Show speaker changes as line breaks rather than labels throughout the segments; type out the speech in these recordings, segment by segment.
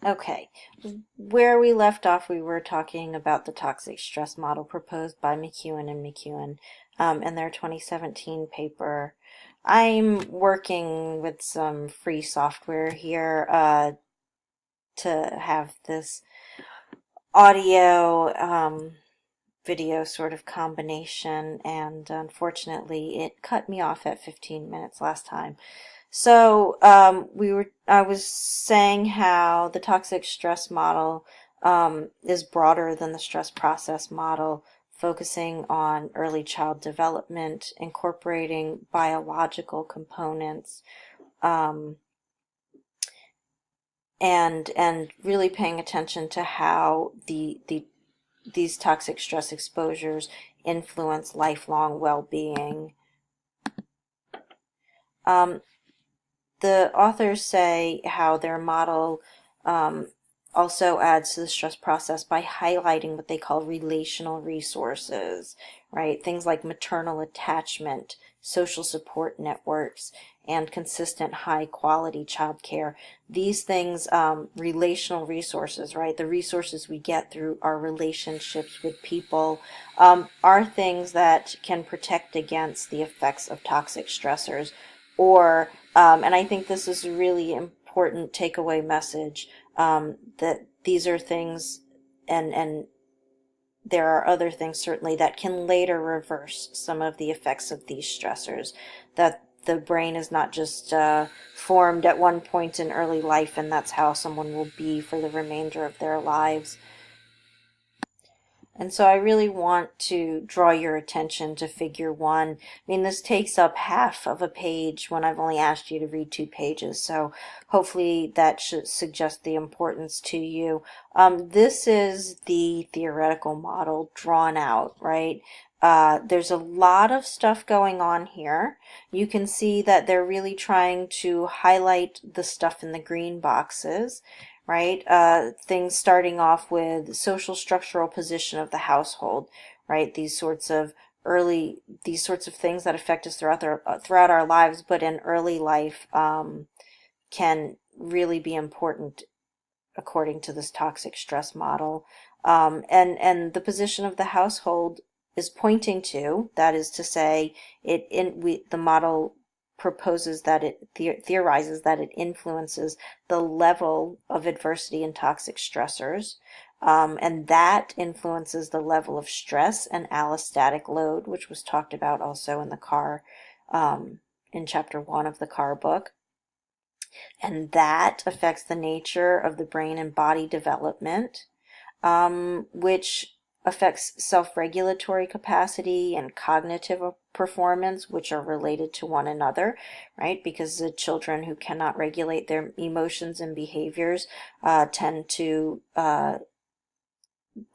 Okay, where we left off, we were talking about the toxic stress model proposed by McEwen and McEwen in their 2017 paper. I'm working with some free software here to have this audio video sort of combination, and unfortunately, it cut me off at 15 minutes last time. So I was saying how the toxic stress model is broader than the stress process model, focusing on early child development, incorporating biological components, um, and really paying attention to how these toxic stress exposures influence lifelong well-being. Um, The authors say how their model um, also adds to the stress process by highlighting what they call relational resources, right? Things like maternal attachment, social support networks, and consistent high quality childcare. These things, relational resources, right? The resources we get through our relationships with people, are things that can protect against the effects of toxic stressors or and I think this is a really important takeaway message, that these are things, and there are other things certainly that can later reverse some of the effects of these stressors. That the brain is not just formed at one point in early life, and that's how someone will be for the remainder of their lives. And so I really want to draw your attention to figure one. I mean, this takes up half of a page when I've only asked you to read 2 pages. So hopefully that should suggest the importance to you. This is the theoretical model drawn out, right? There's a lot of stuff going on here. You can see that they're really trying to highlight the stuff in the green boxes, right? Things starting off with social structural position of the household, right? These sorts of things that affect us throughout our lives, but in early life can really be important according to this toxic stress model. And the position of the household is pointing to, that is to say, the model proposes that theorizes that it influences the level of adversity and toxic stressors, and that influences the level of stress and allostatic load, which was talked about also in the CAR, in chapter 1 of the CAR book. And that affects the nature of the brain and body development, which affects self-regulatory capacity and cognitive performance, which are related to one another, right? Because the children who cannot regulate their emotions and behaviors tend to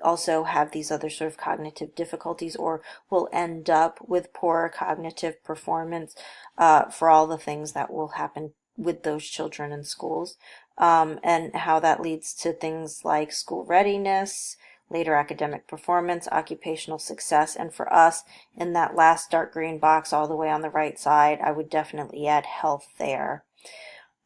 also have these other sort of cognitive difficulties, or will end up with poorer cognitive performance for all the things that will happen with those children in schools, and how that leads to things like school readiness, later academic performance, occupational success. And for us, in that last dark green box all the way on the right side, I would definitely add health there.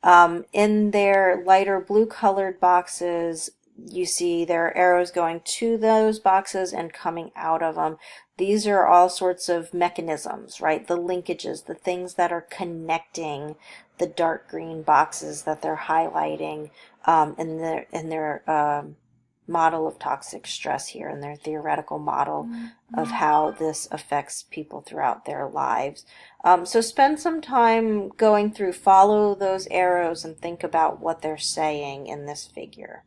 In their lighter blue colored boxes, you see there are arrows going to those boxes and coming out of them. These are all sorts of mechanisms, right? The linkages, the things that are connecting the dark green boxes that they're highlighting in their model of toxic stress here, in their theoretical model of how this affects people throughout their lives. So spend some time going through, follow those arrows, and think about what they're saying in this figure.